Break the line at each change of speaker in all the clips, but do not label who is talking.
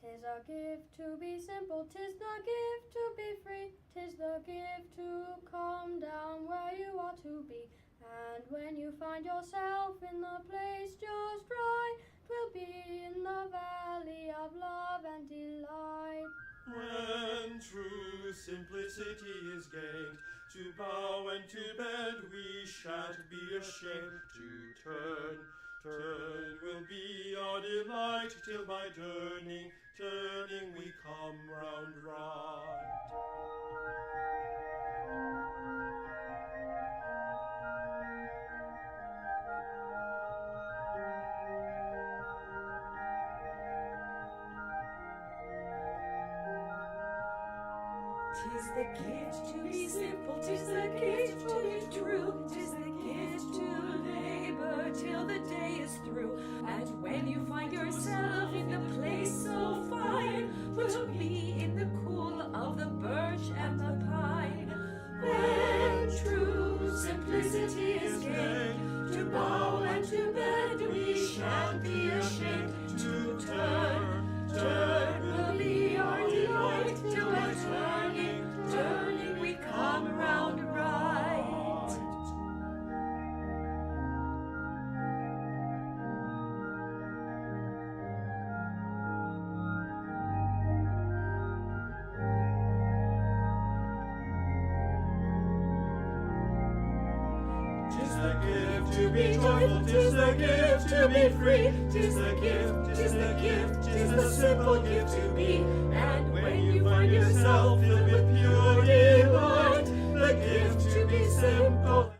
'Tis a gift to be simple, 'tis the gift to be free, 'tis the gift to come down where you ought to be. And when you find yourself in the place just right, 'twill be in the valley of love and delight.
When true simplicity is gained, to bow and to bend we shan't be ashamed to turn. Turn will be our delight, till by turning we come round right.
'Tis the gift to be simple, 'tis the gift to be true, 'tis the gift to labor till the day is through. And when you find yourself in the place so fine, will be in the cool of the birch and the pine. When true simplicity is gained, to bow and to bend we shan't be ashamed to turn. Turn will be our delight, till by turning we come round right.
Tis the gift to be joyful, 'tis the gift to be free, 'tis the gift, 'tis the gift, 'tis the simple gift to be. And when you find yourself filled with pure delight, the gift to be simple.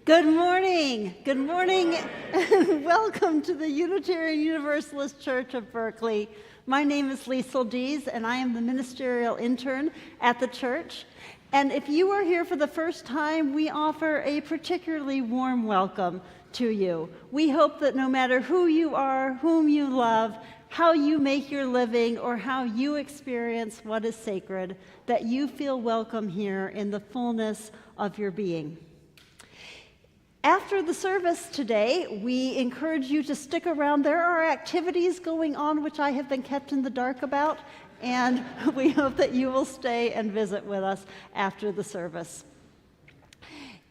Good morning. Good morning, and welcome to the Unitarian Universalist Church of Berkeley. My name is Liesl Dees, and I am the ministerial intern at the church. And if you are here for the first time, we offer a particularly warm welcome to you. We hope that no matter who you are, whom you love, how you make your living, or how you experience what is sacred, that you feel welcome here in the fullness of your being. After the service today, we encourage you to stick around. There are activities going on which I have been kept in the dark about, and we hope that you will stay and visit with us after the service.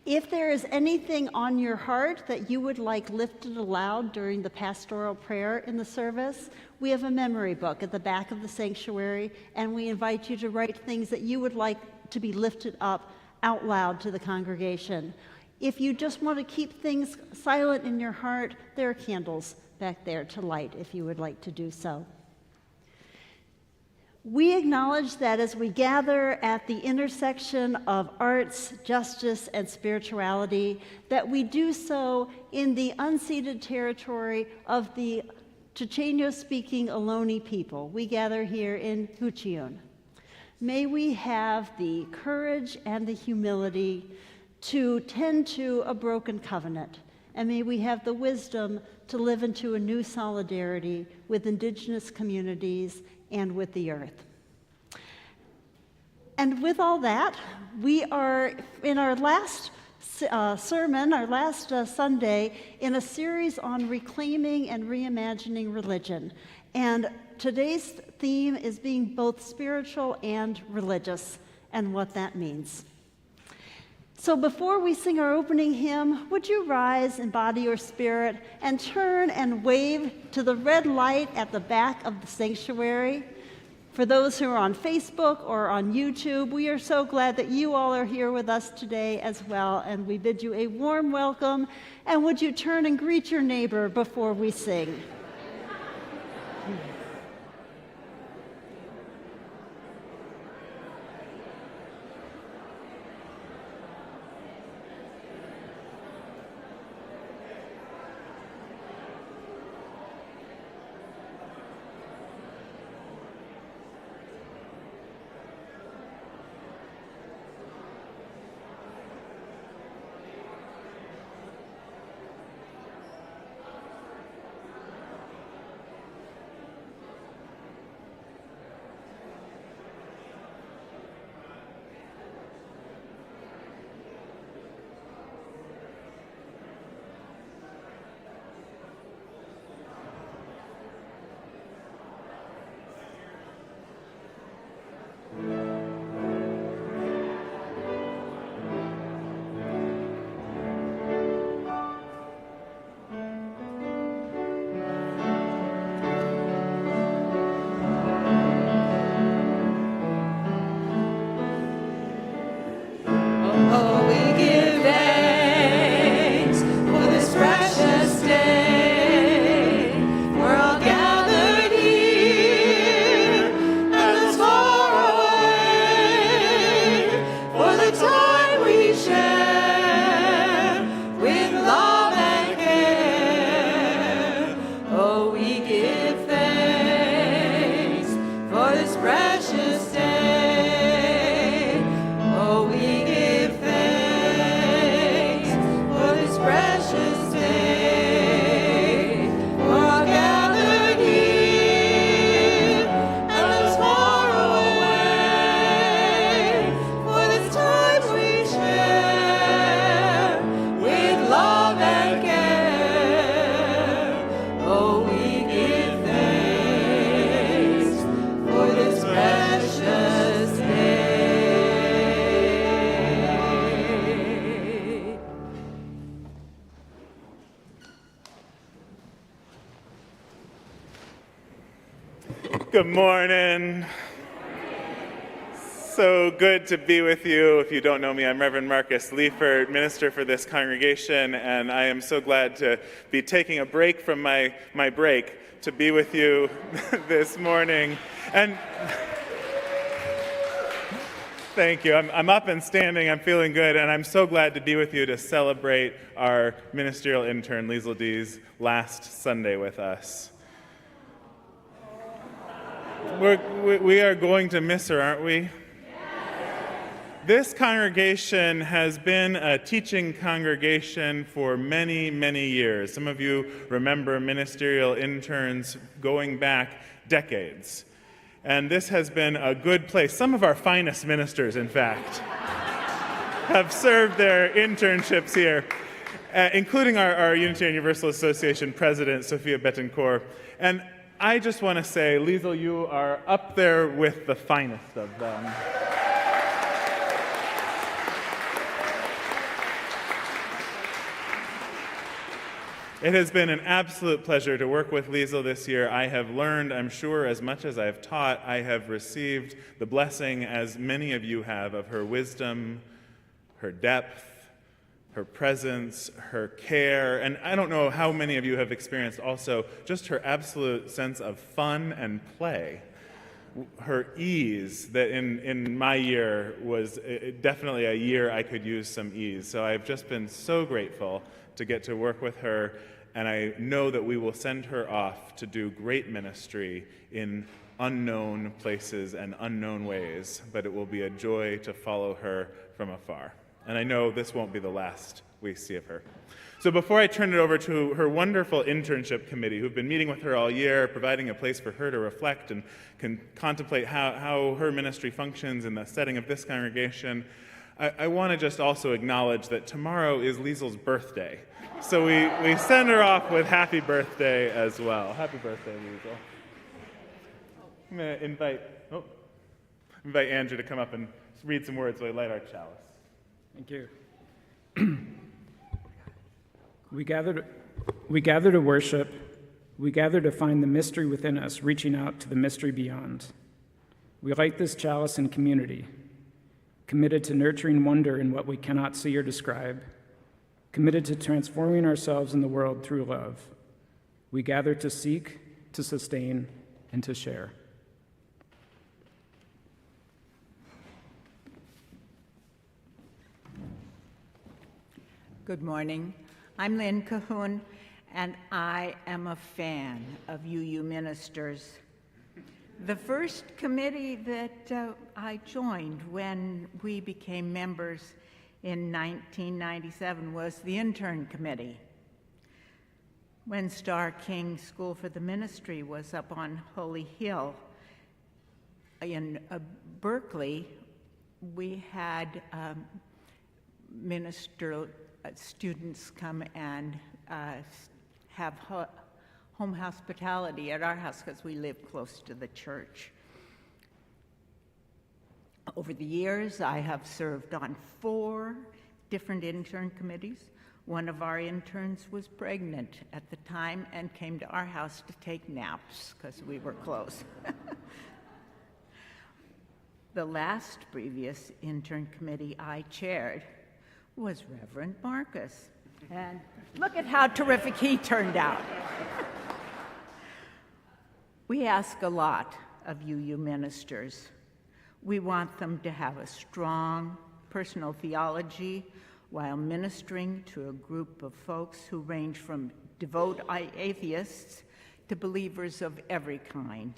If there is anything on your heart that you would like lifted aloud during the pastoral prayer in the service, we have a memory book at the back of the sanctuary, and we invite you to write things that you would like to be lifted up out loud to the congregation. If you just want to keep things silent in your heart, there are candles back there to light if you would like to do so. We acknowledge that as we gather at the intersection of arts, justice, and spirituality, that we do so in the unceded territory of the Chochenyo-speaking Ohlone people. We gather here in Huchiyun. May we have the courage and the humility to tend to a broken covenant, and may we have the wisdom to live into a new solidarity with indigenous communities and with the earth. And with all that, we are in our last sermon, our last Sunday, in a series on reclaiming and reimagining religion. And today's theme is being both spiritual and religious, and what that means. So before we sing our opening hymn, would you rise in body or spirit and turn and wave to the red light at the back of the sanctuary? For those who are on Facebook or on YouTube, we are so glad that you all are here with us today as well, and we bid you a warm welcome. And would you turn and greet your neighbor before we sing?
Good morning. So good to be with you. If you don't know me, I'm Reverend Marcus Liefert, minister for this congregation, and I am so glad to be taking a break from my break to be with you this morning. And thank you. I'm up and standing. I'm feeling good, and I'm so glad to be with you to celebrate our ministerial intern, Liesl Dees, last Sunday with us. We are going to miss her, aren't we? This congregation has been a teaching congregation for many, many years. Some of you remember ministerial interns going back decades. And this has been a good place. Some of our finest ministers, in fact, have served their internships here, including our Unitarian Universalist Association president, Sophia Betancourt. And I just want to say, Liesl, you are up there with the finest of them. It has been an absolute pleasure to work with Liesl this year. I have learned, I'm sure, as much as I have taught. I have received the blessing, as many of you have, of her wisdom, her depth, her presence, her care, and I don't know how many of you have experienced also just her absolute sense of fun and play. Her ease, that in my year was definitely a year I could use some ease. So I've just been so grateful to get to work with her, and I know that we will send her off to do great ministry in unknown places and unknown ways, but it will be a joy to follow her from afar. And I know this won't be the last we see of her. So before I turn it over to her wonderful internship committee, who've been meeting with her all year, providing a place for her to reflect and can contemplate how her ministry functions in the setting of this congregation, I want to just also acknowledge that tomorrow is Liesl's birthday. So we send her off with happy birthday as well. Happy birthday, Liesl. I'm going to invite Andrew to come up and read some words while we light our chalice.
Thank you. We gather to worship. We gather to find the mystery within us, reaching out to the mystery beyond. We light this chalice in community, committed to nurturing wonder in what we cannot see or describe, committed to transforming ourselves in the world through love. We gather to seek, to sustain, and to share.
Good morning. I'm Lynn Cahoon, and I am a fan of UU ministers. The first committee that I joined when we became members in 1997 was the Intern committee. When Starr King School for the Ministry was up on Holy Hill in Berkeley, we had students come and have home hospitality at our house because we live close to the church. Over the years, I have served on 4 different intern committees. One of our interns was pregnant at the time and came to our house to take naps because we were close. The last previous intern committee I chaired was Reverend Marcus. And look at how terrific he turned out. We ask a lot of UU ministers. We want them to have a strong personal theology while ministering to a group of folks who range from devout atheists to believers of every kind.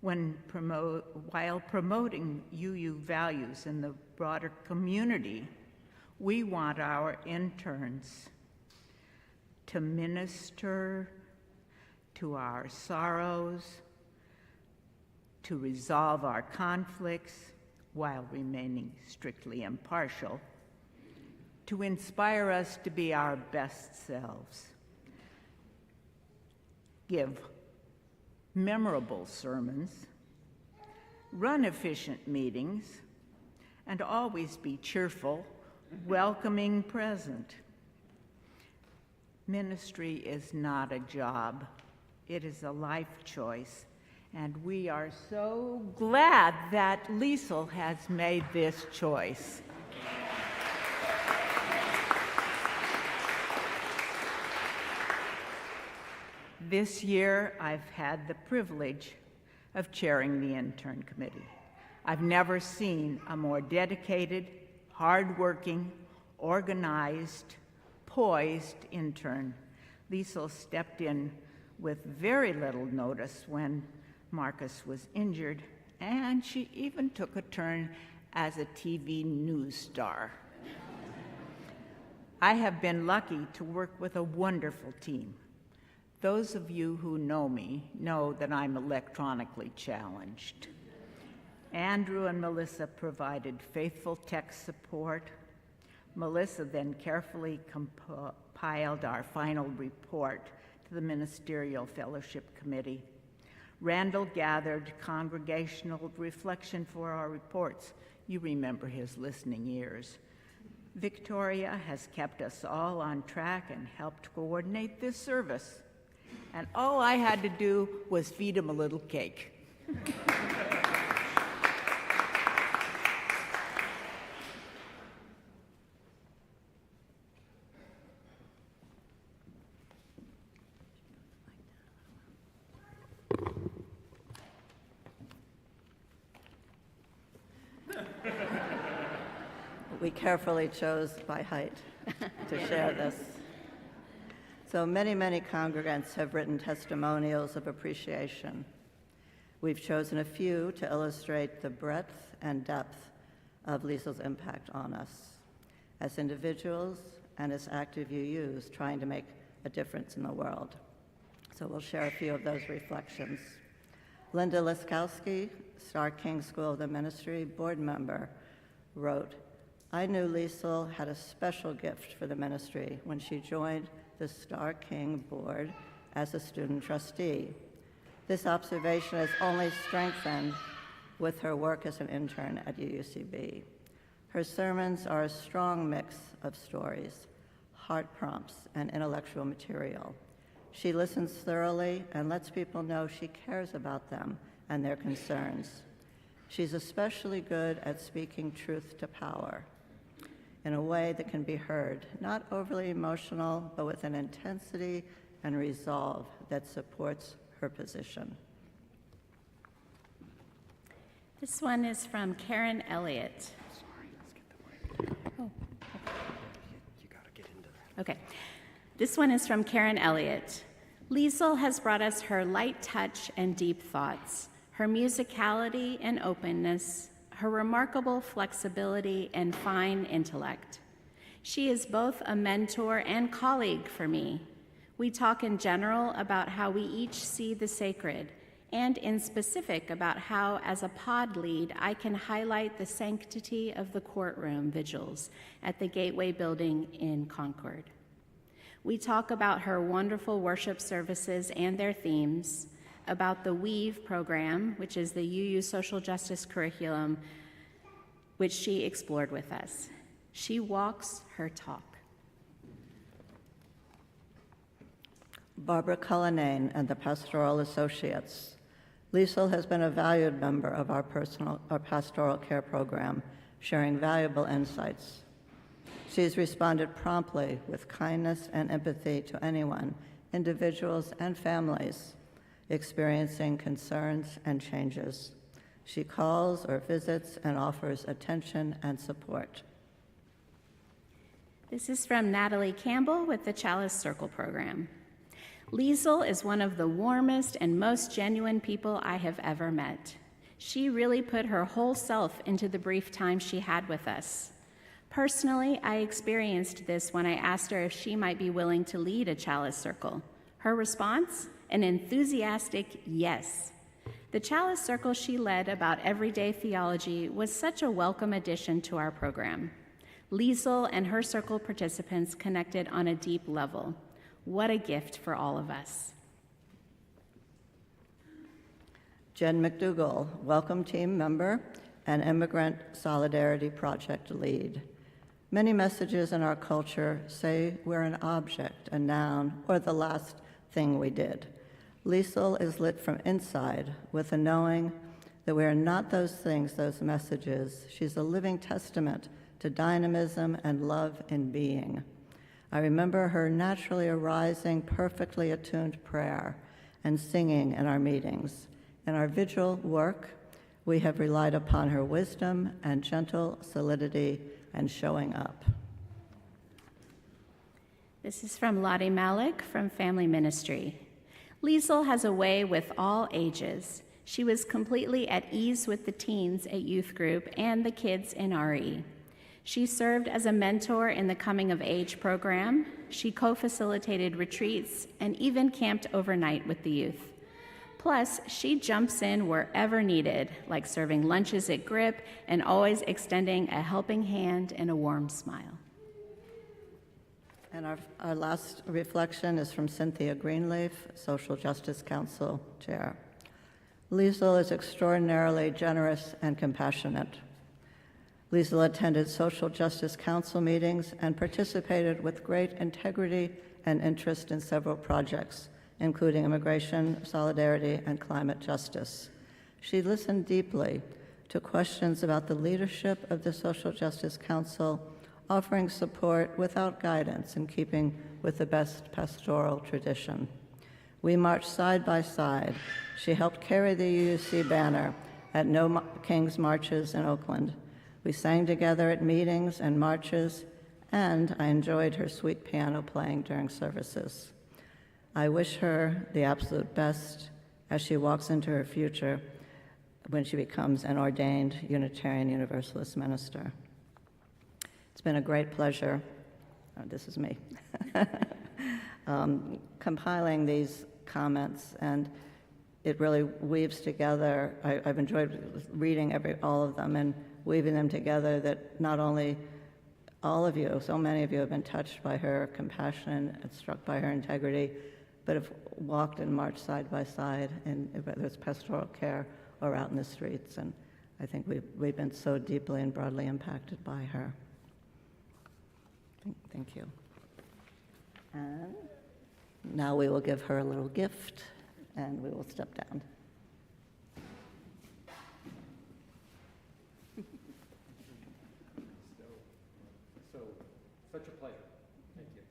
While promoting UU values in the broader community, we want our interns to minister to our sorrows, to resolve our conflicts while remaining strictly impartial, to inspire us to be our best selves, give memorable sermons, run efficient meetings, and always be cheerful, welcoming, present. Ministry is not a job. It is a life choice. And we are so glad that Liesl has made this choice. This year, I've had the privilege of chairing the Intern Committee. I've never seen a more dedicated, hardworking, organized, poised intern. Liesl stepped in with very little notice when Marcus was injured, and she even took a turn as a TV news star. I have been lucky to work with a wonderful team. Those of you who know me know that I'm electronically challenged. Andrew and Melissa provided faithful tech support. Melissa then carefully compiled our final report to the Ministerial Fellowship Committee. Randall gathered congregational reflection for our reports. You remember his listening ears. Victoria has kept us all on track and helped coordinate this service. And all I had to do was feed him a little cake.
We carefully chose by height to share this. So many congregants have written testimonials of appreciation. We've chosen a few to illustrate the breadth and depth of Liesl's impact on us as individuals and as active UUs trying to make a difference in the world. So we'll share a few of those reflections. Linda Liskowski, Star King School of the Ministry board member, wrote, "I knew Liesl had a special gift for the ministry when she joined the Star King board as a student trustee. This observation has only strengthened with her work as an intern at UUCB. Her sermons are a strong mix of stories, heart prompts, and intellectual material. She listens thoroughly and lets people know she cares about them and their concerns. She's especially good at speaking truth to power in a way that can be heard, not overly emotional, but with an intensity and resolve that supports her position."
This one is from Karen Elliott. Okay. This one is from Karen Elliott. Liesl has brought us her light touch and deep thoughts, her musicality and openness, her remarkable flexibility and fine intellect. She is both a mentor and colleague for me. We talk in general about how we each see the sacred, and in specific about how, as a pod lead, I can highlight the sanctity of the courtroom vigils at the Gateway Building in Concord. We talk about her wonderful worship services and their themes, about the WEAVE program, which is the UU social justice curriculum, which she explored with us. She walks her talk.
Barbara Cullinane and the Pastoral Associates. Liesl has been a valued member of our pastoral care program, sharing valuable insights. She's responded promptly with kindness and empathy to anyone, individuals and families, experiencing concerns and changes. She calls or visits and offers attention and support.
This is from Natalie Campbell with the Chalice Circle program. Liesl is one of the warmest and most genuine people I have ever met. She really put her whole self into the brief time she had with us. Personally, I experienced this when I asked her if she might be willing to lead a Chalice Circle. Her response? An enthusiastic yes. The Chalice Circle she led about everyday theology was such a welcome addition to our program. Liesl and her circle participants connected on a deep level. What a gift for all of us.
Jen McDougall, Welcome Team member and Immigrant Solidarity Project lead. Many messages in our culture say we're an object, a noun, or the last thing we did. Liesl is lit from inside with a knowing that we are not those things, those messages. She's a living testament to dynamism and love in being. I remember her naturally arising, perfectly attuned prayer and singing in our meetings. In our vigil work, we have relied upon her wisdom and gentle solidity and showing up.
This is from Lottie Malik from Family Ministry. Liesl has a way with all ages. She was completely at ease with the teens at youth group and the kids in RE. She served as a mentor in the Coming of Age program. She co-facilitated retreats and even camped overnight with the youth. Plus, she jumps in wherever needed, like serving lunches at Grip and always extending a helping hand and a warm smile.
And our last reflection is from Cynthia Greenleaf, Social Justice Council Chair. Liesl is extraordinarily generous and compassionate. Liesl attended social justice council meetings and participated with great integrity and interest in several projects, including immigration, solidarity, and climate justice. She listened deeply to questions about the leadership of the Social Justice Council, offering support without guidance in keeping with the best pastoral tradition. We marched side by side. She helped carry the UUC banner at No King's Marches in Oakland. We sang together at meetings and marches, and I enjoyed her sweet piano playing during services. I wish her the absolute best as she walks into her future when she becomes an ordained Unitarian Universalist minister. It's been a great pleasure, this is me, compiling these comments, and it really weaves together. I've enjoyed reading all of them and weaving them together, that not only all of you, so many of you have been touched by her compassion and struck by her integrity, but have walked and marched side by side, and whether it's pastoral care or out in the streets. And I think we've been so deeply and broadly impacted by her. Thank you. And now we will give her a little gift, and we will step down.
Such a pleasure. Thank you.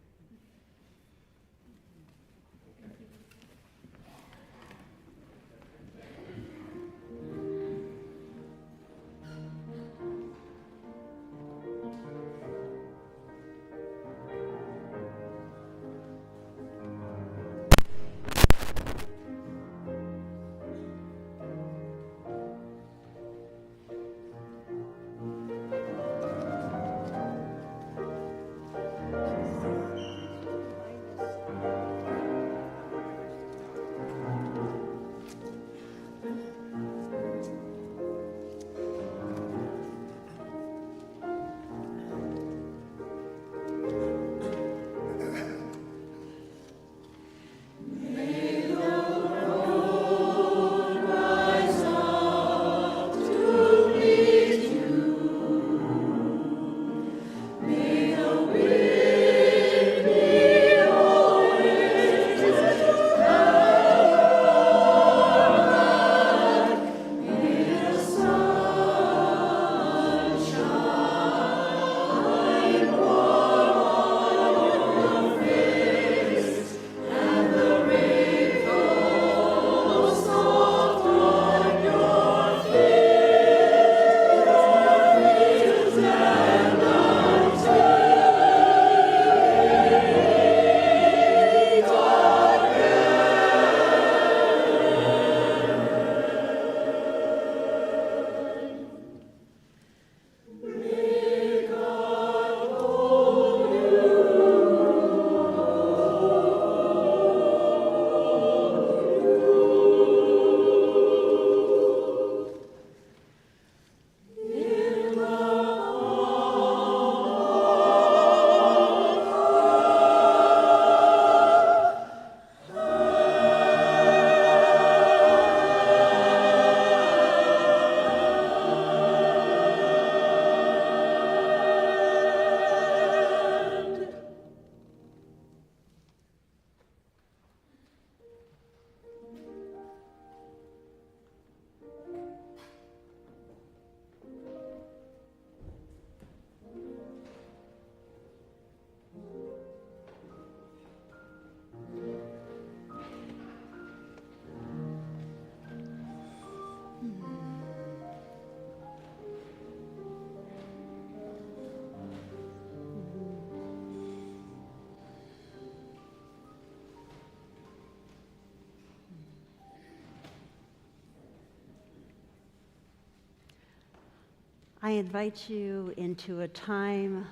I invite you into a time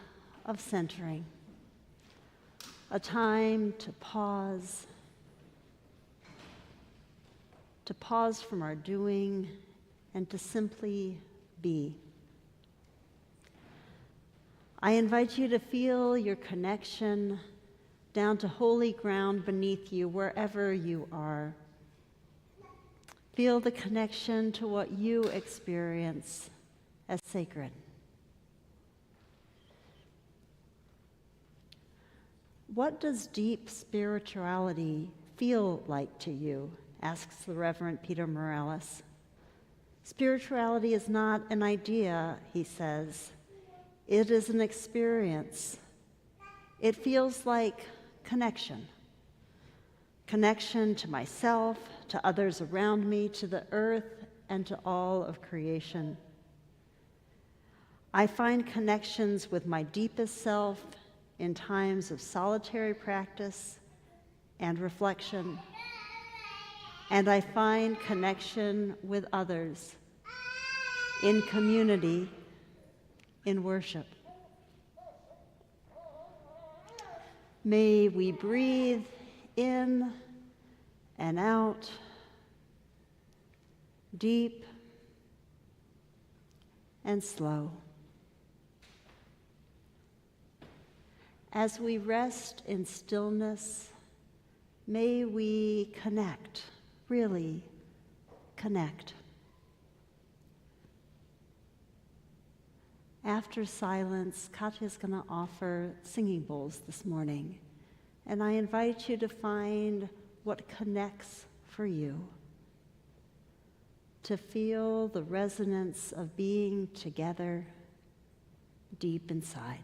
of centering, a time to pause from our doing and to simply be. I invite you to feel your connection down to holy ground beneath you, wherever you are. Feel the connection to what you experience as sacred. What does deep spirituality feel like to you? Asks the Reverend Peter Morales. Spirituality is not an idea, he says. It is an experience. It feels like connection. Connection to myself, to others around me, to the earth, and to all of creation. I find connections with my deepest self in times of solitary practice and reflection, and I find connection with others in community, in worship. May we breathe in and out, deep and slow. As we rest in stillness, may we connect, really connect. After silence, Katya's going to offer singing bowls this morning, and I invite you to find what connects for you, to feel the resonance of being together deep inside.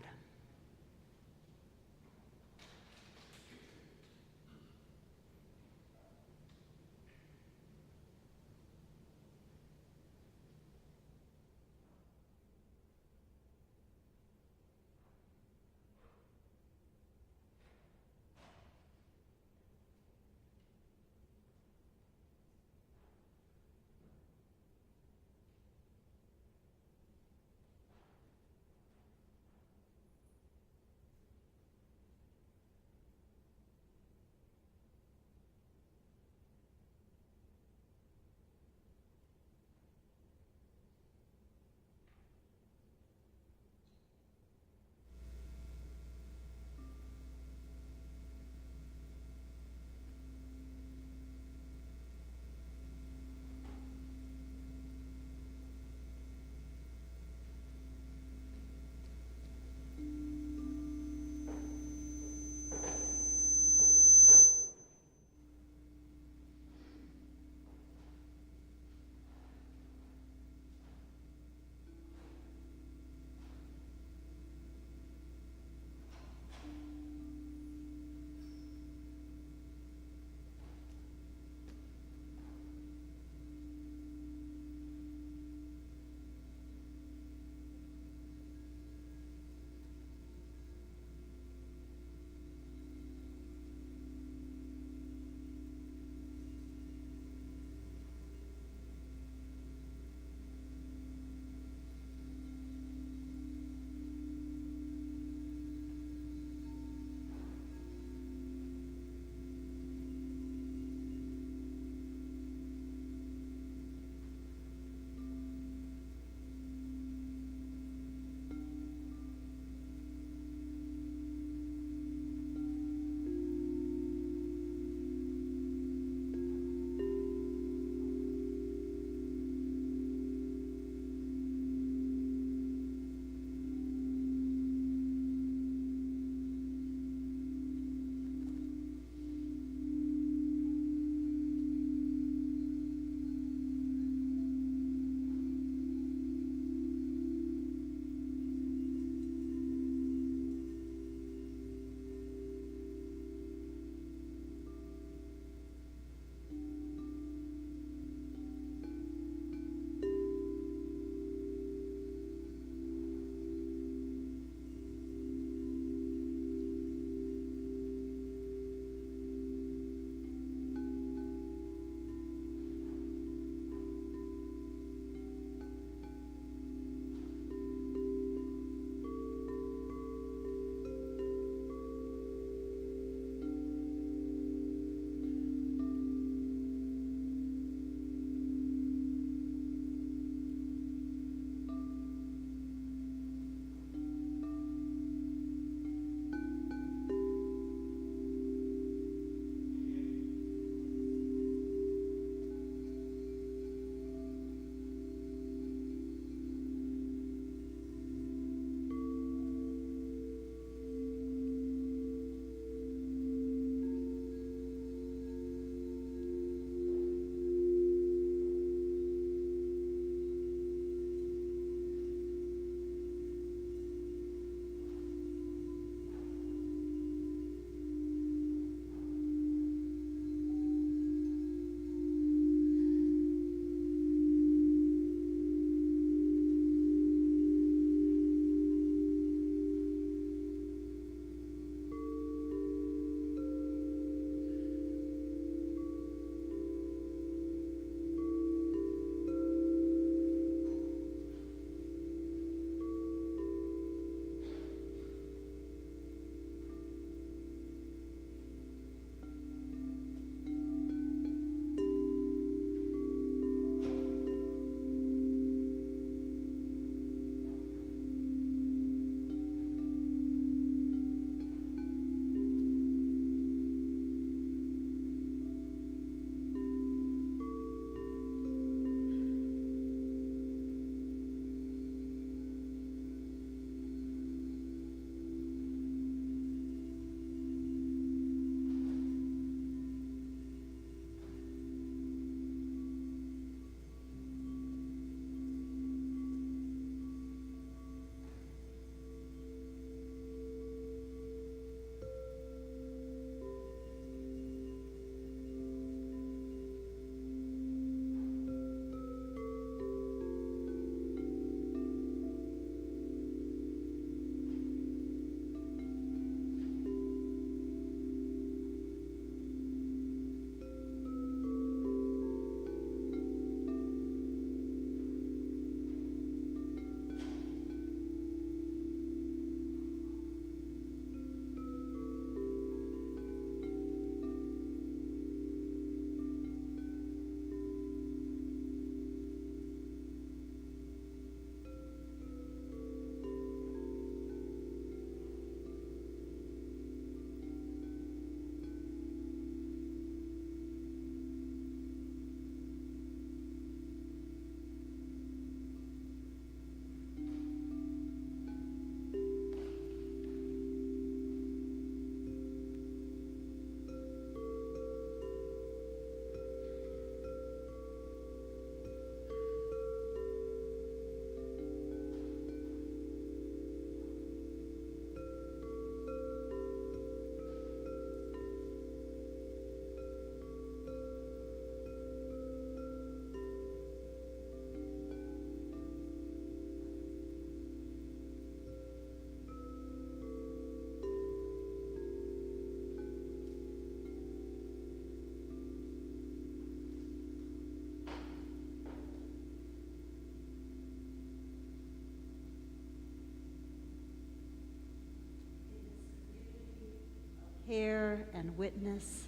care and witness.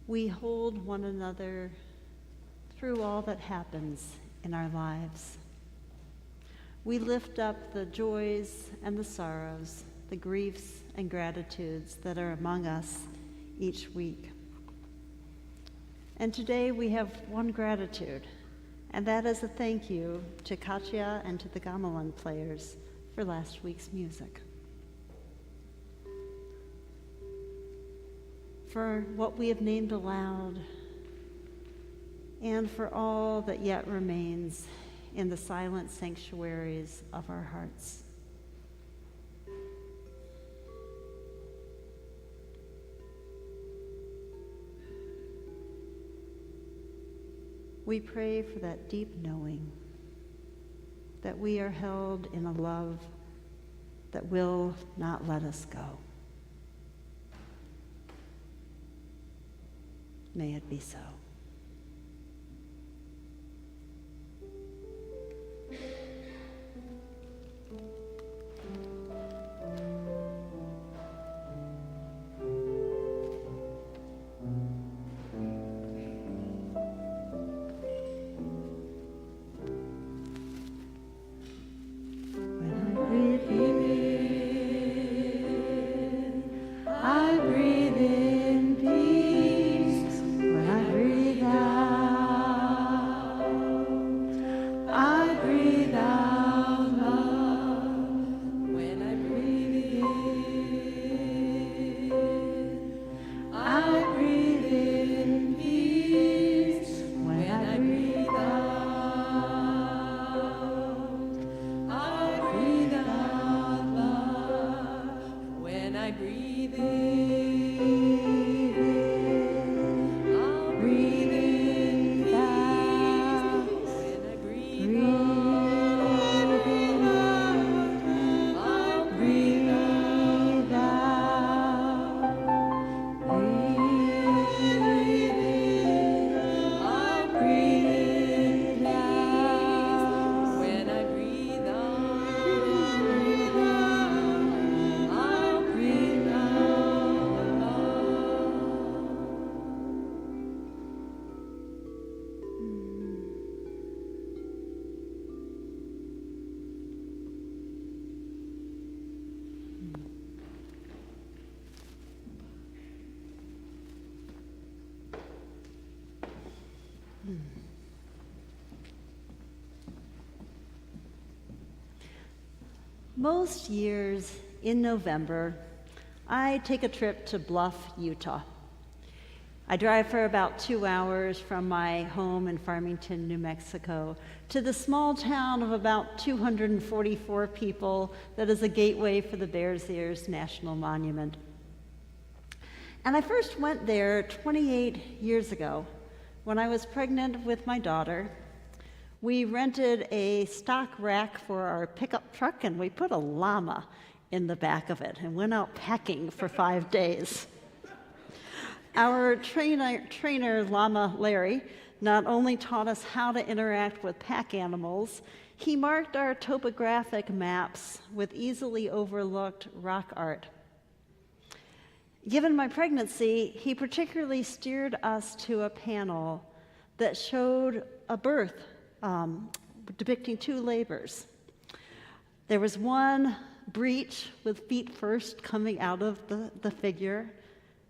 We hold one another through all that happens in our lives. We lift up the joys and the sorrows, the griefs and gratitudes that are among us each week. And today we have one gratitude, and that is a thank you to Katya and to the gamelan players for last week's music. For what we have named aloud, and for all that yet remains in the silent sanctuaries of our hearts. We pray for that deep knowing that we are held in a love that will not let us go. May it be so. Most years in November, I take a trip to Bluff, Utah. I drive for about 2 hours from my home in Farmington, New Mexico, to the small town of about 244 people that is a gateway for the Bears Ears National Monument. And I first went there 28 years ago when I was pregnant with my daughter. We rented a stock rack for our pickup truck, and we put a llama in the back of it and went out packing for 5 days. Our trainer, Llama Larry, not only taught us how to interact with pack animals, he marked our topographic maps with easily overlooked rock art. Given my pregnancy, he particularly steered us to a panel that showed a birth depicting 2 labors. There was one breech with feet first coming out of the figure,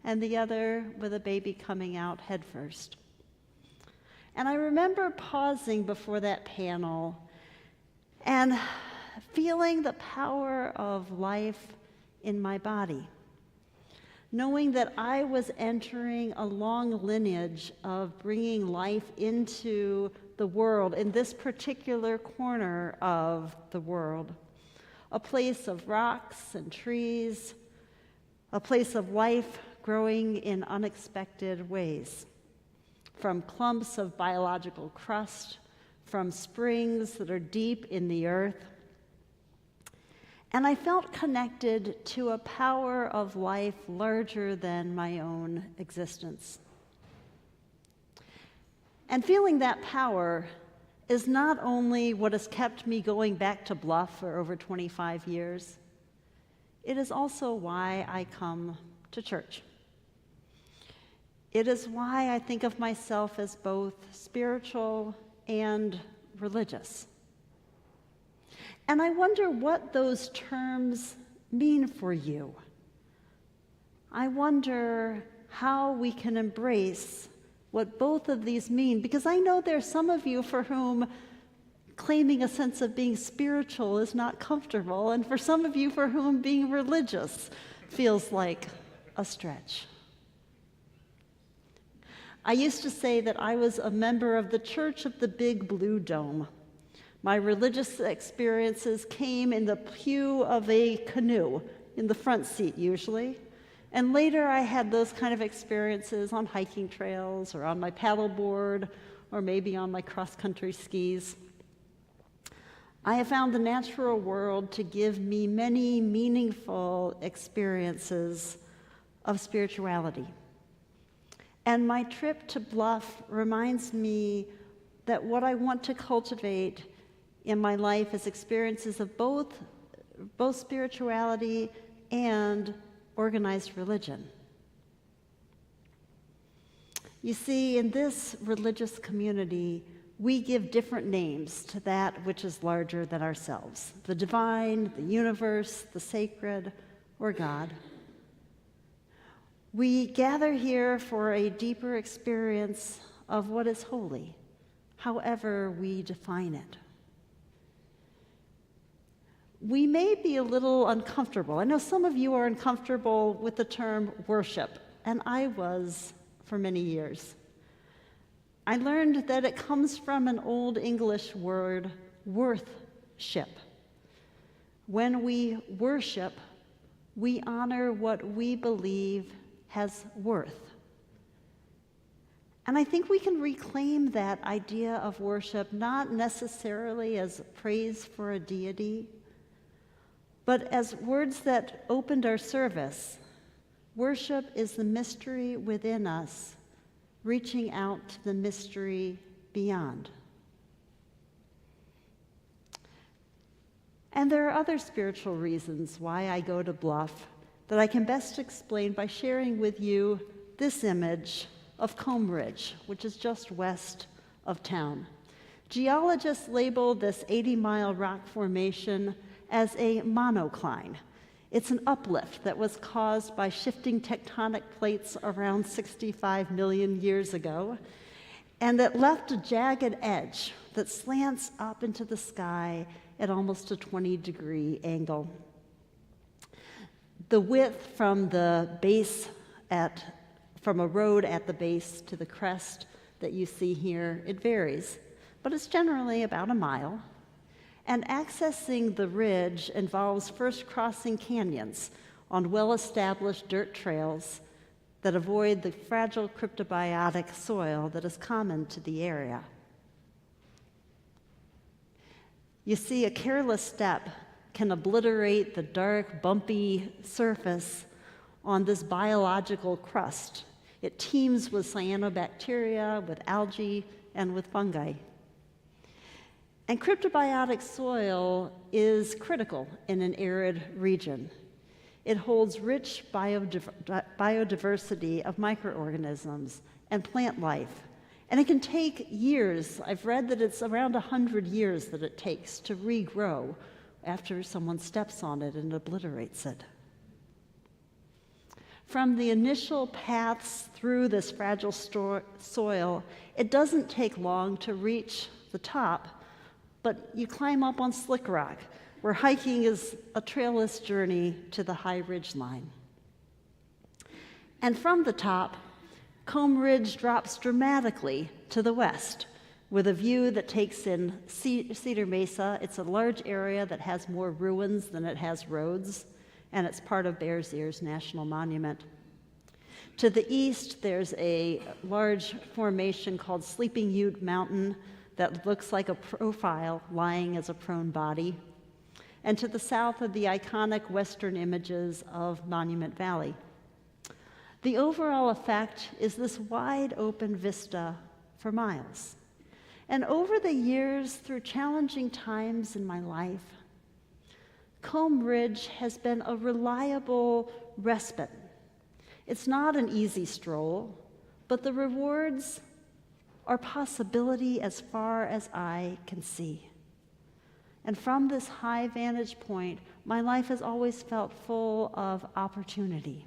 and the other with a baby coming out head first. And I remember pausing before that panel and feeling the power of life in my body, knowing that I was entering a long lineage of bringing life into the world, in this particular corner of the world, a place of rocks and trees, a place of life growing in unexpected ways, from clumps of biological crust, from springs that are deep in the earth. And I felt connected to a power of life larger than my own existence. And feeling that power is not only what has kept me going back to Bluff for over 25 years, it is also why I come to church. It is why I think of myself as both spiritual and religious. And I wonder what those terms mean for you. I wonder how we can embrace what both of these mean, because I know there are some of you for whom claiming a sense of being spiritual is not comfortable, and for some of you for whom being religious feels like a stretch. I used to say that I was a member of the Church of the Big Blue Dome. My religious experiences came in the pew of a canoe, in the front seat usually. And later I had those kind of experiences on hiking trails or on my paddleboard or maybe on my cross-country skis. I have found the natural world to give me many meaningful experiences of spirituality. And my trip to Bluff reminds me that what I want to cultivate in my life is experiences of both spirituality and organized religion. You see, in this religious community, we give different names to that which is larger than ourselves: the divine, the universe, the sacred, or God. We gather here for a deeper experience of what is holy, however we define it. We may be a little uncomfortable. I know some of you are uncomfortable with the term worship, and I was for many years. I learned that it comes from an Old English word, worthship. When we worship, we honor what we believe has worth. And I think we can reclaim that idea of worship not necessarily as praise for a deity, but as words that opened our service. Worship is the mystery within us, reaching out to the mystery beyond. And there are other spiritual reasons why I go to Bluff that I can best explain by sharing with you this image of Combe Ridge, which is just west of town. Geologists label this 80-mile rock formation as a monocline. It's an uplift that was caused by shifting tectonic plates around 65 million years ago, and that left a jagged edge that slants up into the sky at almost a 20-degree angle. The width from the base from a road at the base to the crest that you see here, it varies, but it's generally about a mile. And accessing the ridge involves first crossing canyons on well-established dirt trails that avoid the fragile cryptobiotic soil that is common to the area. You see, a careless step can obliterate the dark, bumpy surface on this biological crust. It teems with cyanobacteria, with algae, and with fungi. And cryptobiotic soil is critical in an arid region. It holds rich biodiversity of microorganisms and plant life. And it can take years. I've read that it's around 100 years that it takes to regrow after someone steps on it and obliterates it. From the initial paths through this fragile soil, it doesn't take long to reach the top, but you climb up on slick rock, where hiking is a trailless journey to the high ridge line. And from the top, Combe Ridge drops dramatically to the west, with a view that takes in Cedar Mesa. It's a large area that has more ruins than it has roads, and it's part of Bears Ears National Monument. To the east, there's a large formation called Sleeping Ute Mountain that looks like a profile lying as a prone body. And to the south are the iconic western images of Monument Valley. The overall effect is this wide open vista for miles. And over the years, through challenging times in my life, Combe Ridge has been a reliable respite It's not an easy stroll, but the rewards are possibility as far as I can see. And from this high vantage point, my life has always felt full of opportunity.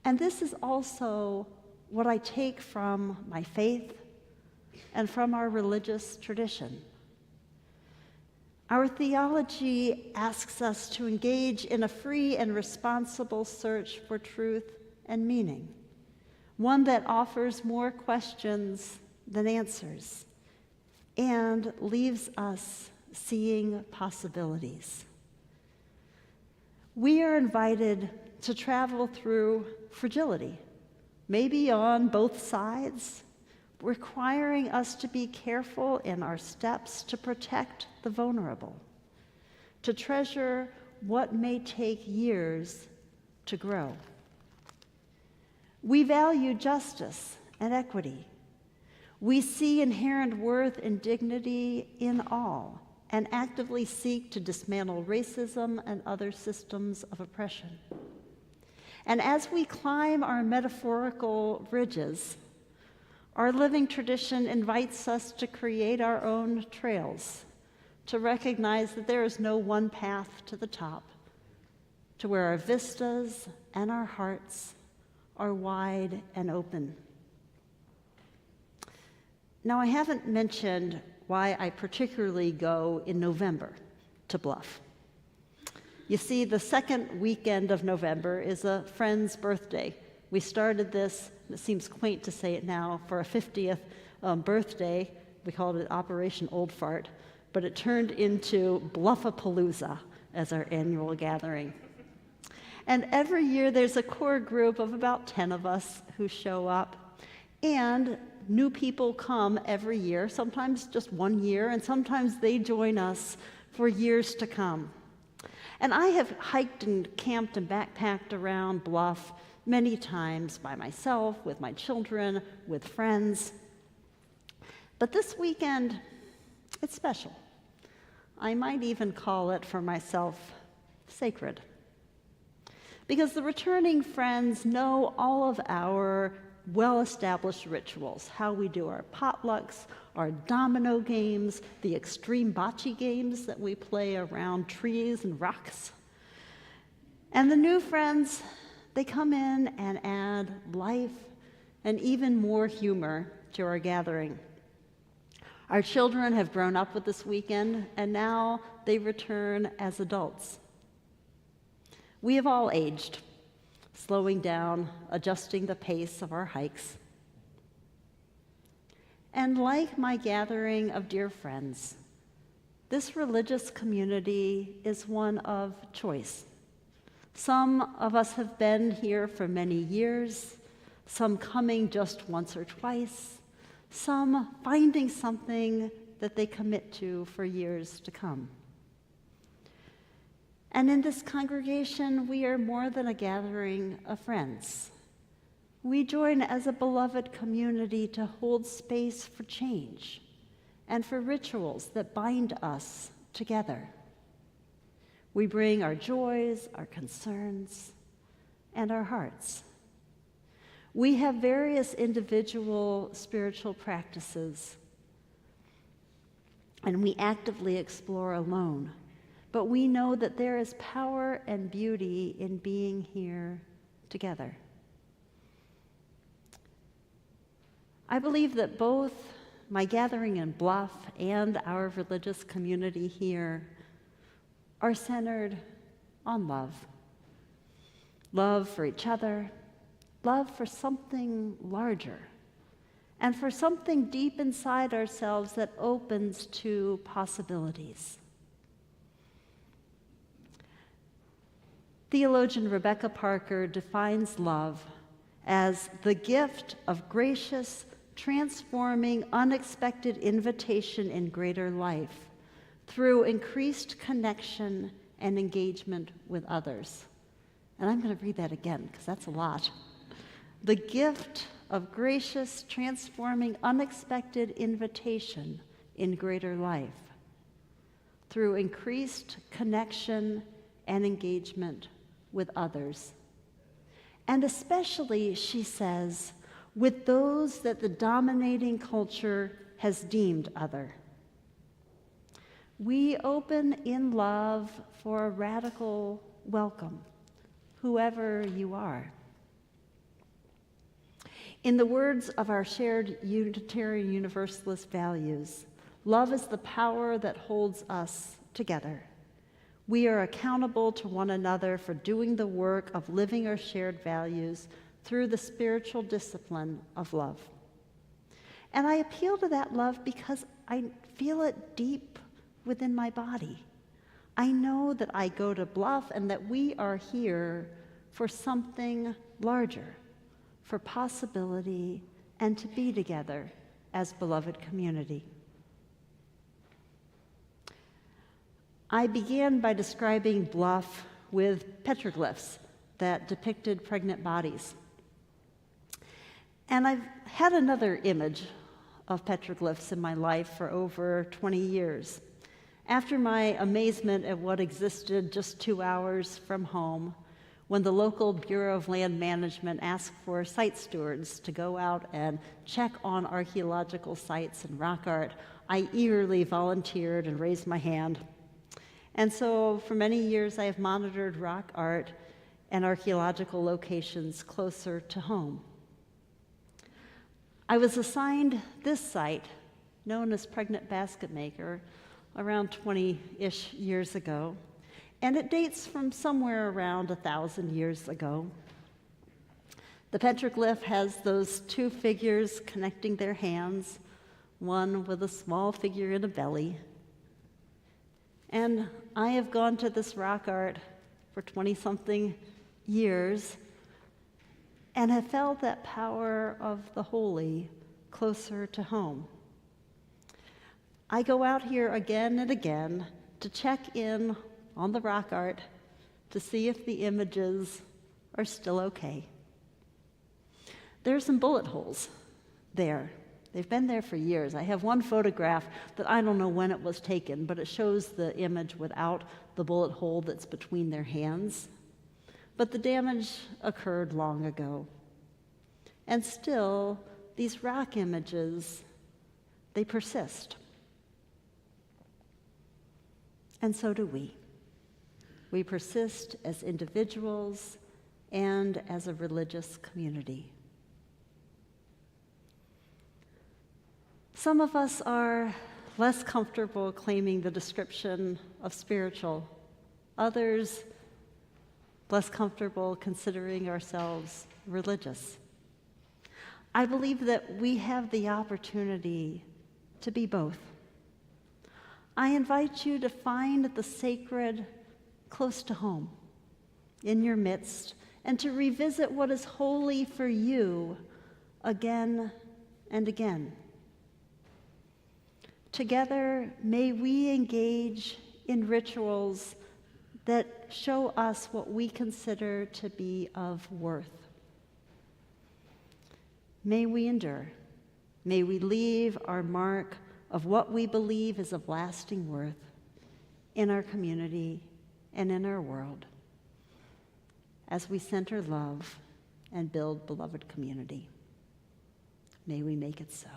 And this is also what I take from my faith and from our religious tradition. Our theology asks us to engage in a free and responsible search for truth and meaning, one that offers more questions than answers and leaves us seeing possibilities. We are invited to travel through fragility, maybe on both sides, requiring us to be careful in our steps to protect the vulnerable, to treasure what may take years to grow. We value justice and equity. We see inherent worth and dignity in all and actively seek to dismantle racism and other systems of oppression. And as we climb our metaphorical ridges, our living tradition invites us to create our own trails, to recognize that there is no one path to the top, to where our vistas and our hearts are wide and open. Now, I haven't mentioned why I particularly go in November to Bluff. You see, the second weekend of November is a friend's birthday. We started this, it seems quaint to say it now, for a 50th birthday. We called it Operation Old Fart, but it turned into Bluffapalooza as our annual gathering. And every year there's a core group of about 10 of us who show up, and new people come every year, sometimes just 1 year, and sometimes they join us for years to come. And I have hiked and camped and backpacked around Bluff many times by myself, with my children, with friends. But this weekend, it's special. I might even call it for myself sacred. Because the returning friends know all of our well-established rituals, how we do our potlucks, our domino games, the extreme bocce games that we play around trees and rocks. And the new friends, they come in and add life and even more humor to our gathering. Our children have grown up with this weekend, and now they return as adults. We have all aged, slowing down, adjusting the pace of our hikes. And like my gathering of dear friends, this religious community is one of choice. Some of us have been here for many years, some coming just once or twice, some finding something that they commit to for years to come. And in this congregation, we are more than a gathering of friends. We join as a beloved community to hold space for change and for rituals that bind us together. We bring our joys, our concerns, and our hearts. We have various individual spiritual practices, and we actively explore alone. But we know that there is power and beauty in being here together. I believe that both my gathering in Bluff and our religious community here are centered on love. Love for each other, love for something larger, and for something deep inside ourselves that opens to possibilities. Theologian Rebecca Parker defines love as the gift of gracious, transforming, unexpected invitation in greater life through increased connection and engagement with others. And I'm going to read that again because that's a lot. The gift of gracious, transforming, unexpected invitation in greater life through increased connection and engagement with others. And especially, she says, with those that the dominating culture has deemed other. We open in love for a radical welcome, whoever you are. In the words of our shared Unitarian Universalist values, love is the power that holds us together. We are accountable to one another for doing the work of living our shared values through the spiritual discipline of love. And I appeal to that love because I feel it deep within my body. I know that I go to Bluff and that we are here for something larger, for possibility, and to be together as beloved community. I began by describing Bluff with petroglyphs that depicted pregnant bodies. And I've had another image of petroglyphs in my life for over 20 years. After my amazement at what existed just 2 hours from home, when the local Bureau of Land Management asked for site stewards to go out and check on archaeological sites and rock art, I eagerly volunteered and raised my hand. And so for many years I have monitored rock art and archaeological locations closer to home. I was assigned this site, known as Pregnant Basket Maker, around 20-ish years ago, and it dates from somewhere around 1,000 years ago. The petroglyph has those two figures connecting their hands, one with a small figure in a belly. And I have gone to this rock art for 20-something years and have felt that power of the holy closer to home. I go out here again and again to check in on the rock art to see if the images are still okay. There are some bullet holes there. They've been there for years. I have one photograph that I don't know when it was taken, but it shows the image without the bullet hole that's between their hands. But the damage occurred long ago. And still, these rock images, they persist. And so do we. We persist as individuals and as a religious community. Some of us are less comfortable claiming the description of spiritual. Others, less comfortable considering ourselves religious. I believe that we have the opportunity to be both. I invite you to find the sacred close to home, in your midst, and to revisit what is holy for you again and again. Together, may we engage in rituals that show us what we consider to be of worth. May we endure. May we leave our mark of what we believe is of lasting worth in our community and in our world as we center love and build beloved community. May we make it so.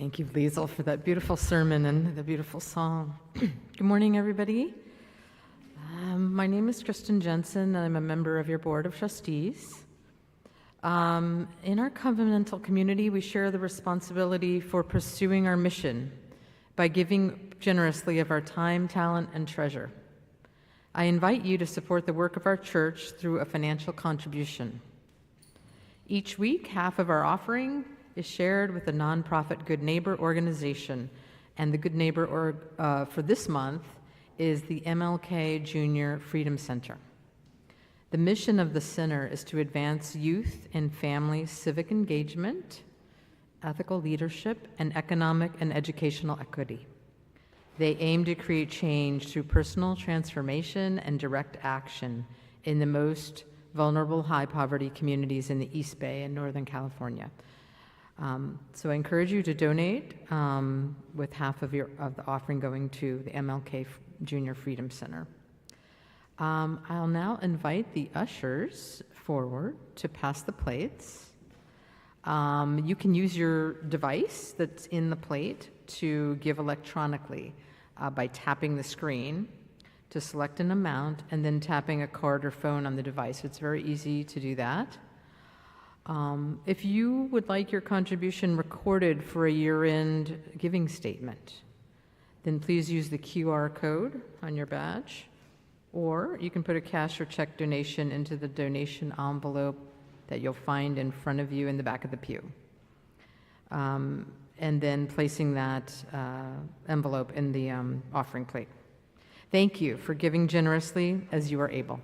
Thank you, Liesl, for that beautiful sermon and the beautiful song. Good morning, everybody. My name is Kristen Jensen, and I'm a member of your Board of Trustees. In our covenantal community, we share the responsibility for pursuing our mission by giving generously of our time, talent, and treasure. I invite you to support the work of our church through a financial contribution. Each week, half of our offering is shared with the nonprofit Good Neighbor organization, and the Good Neighbor for this month is the MLK Junior Freedom Center. The mission of the center is to advance youth and family civic engagement, ethical leadership, and economic and educational equity. They aim to create change through personal transformation and direct action in the most vulnerable high-poverty communities in the East Bay and Northern California. So I encourage you to donate with half of the offering going to the MLK Junior Freedom Center. I'll now invite the ushers forward to pass the plates. You can use your device that's in the plate to give electronically by tapping the screen to select an amount and then tapping a card or phone on the device. It's very easy to do that. If you would like your contribution recorded for a year-end giving statement, then please use the QR code on your badge, or you can put a cash or check donation into the donation envelope that you'll find in front of you in the back of the pew, and then placing that envelope in the offering plate. Thank you for giving generously as you are able.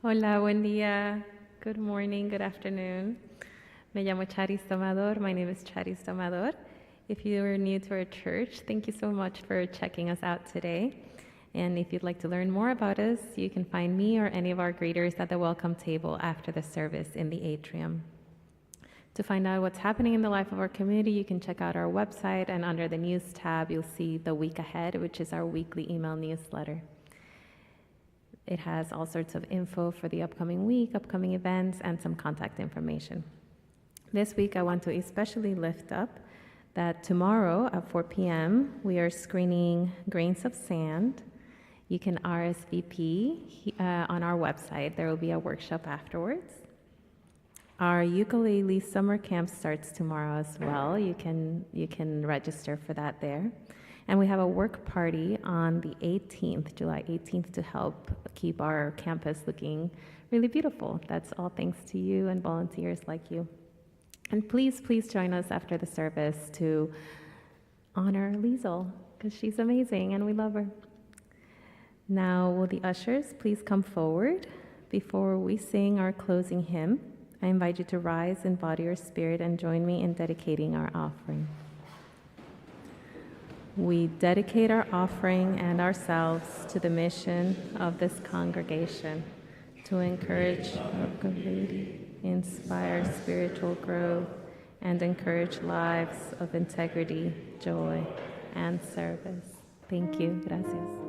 Hola, buen día. Good morning, good afternoon. Me llamo Charis Tomador. My name is Charis Tomador. If you are new to our church, thank you so much for checking us out today. And if you'd like to learn more about us, you can find me or any of our greeters at the welcome table after the service in the atrium. To find out what's happening in the life of our community, you can check out our website, and under the news tab, you'll see the week ahead, which is our weekly email newsletter. It has all sorts of info for the upcoming week, upcoming events, and some contact information. This week, I want to especially lift up that tomorrow at 4 p.m., we are screening Grains of Sand. You can RSVP on our website. There will be a workshop afterwards. Our ukulele summer camp starts tomorrow as well. You can register for that there. And we have a work party on the 18th, July 18th, to help keep our campus looking really beautiful. That's all thanks to you and volunteers like you. And please, please join us after the service to honor Liesl, because she's amazing and we love her. Now, will the ushers please come forward before we sing our closing hymn? I invite you to rise in body or spirit and join me in dedicating our offering. We dedicate our offering and ourselves to the mission of this congregation to encourage workability, inspire spiritual growth, and encourage lives of integrity, joy, and service. Thank you. Gracias.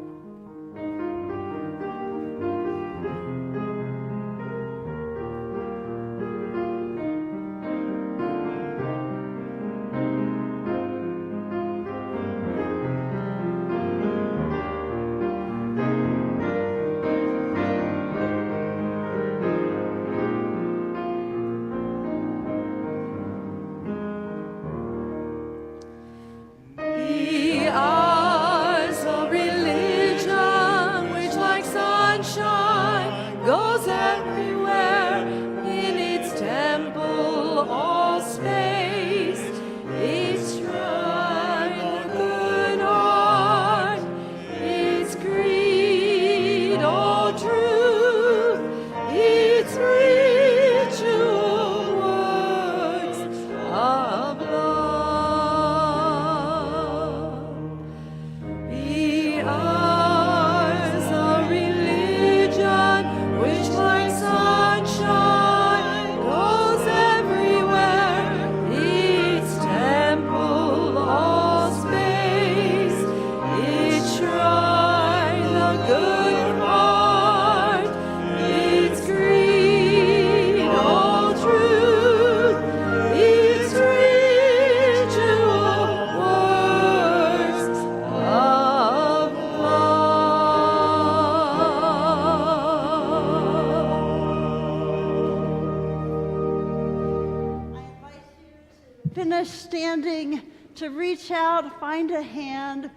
Finish standing to reach out, find a hand,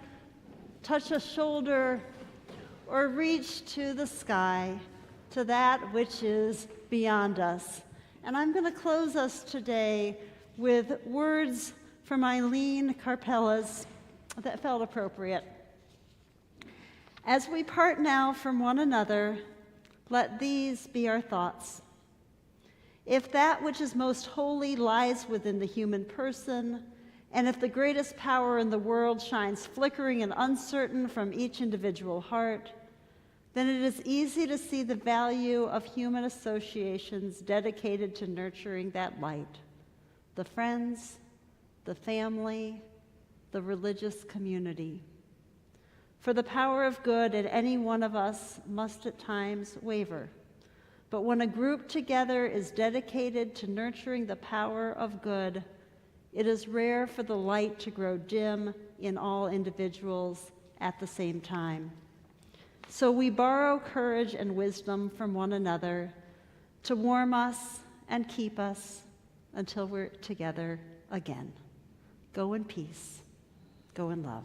touch a shoulder, or reach to the sky, to that which is beyond us. And I'm going to close us today with words from Eileen Carpella's that felt appropriate. As we part now from one another, let these be our thoughts. If that which is most holy lies within the human person, and if the greatest power in the world shines flickering and uncertain from each individual heart, then it is easy to see the value of human associations dedicated to nurturing that light: the friends, the family, the religious community. For the power of good in any one of us must at times waver. But when a group together is dedicated to nurturing the power of good, it is rare for the light to grow dim in all individuals at the same time. So we borrow courage and wisdom from one another to warm us and keep us until we're together again. Go in peace. Go in love.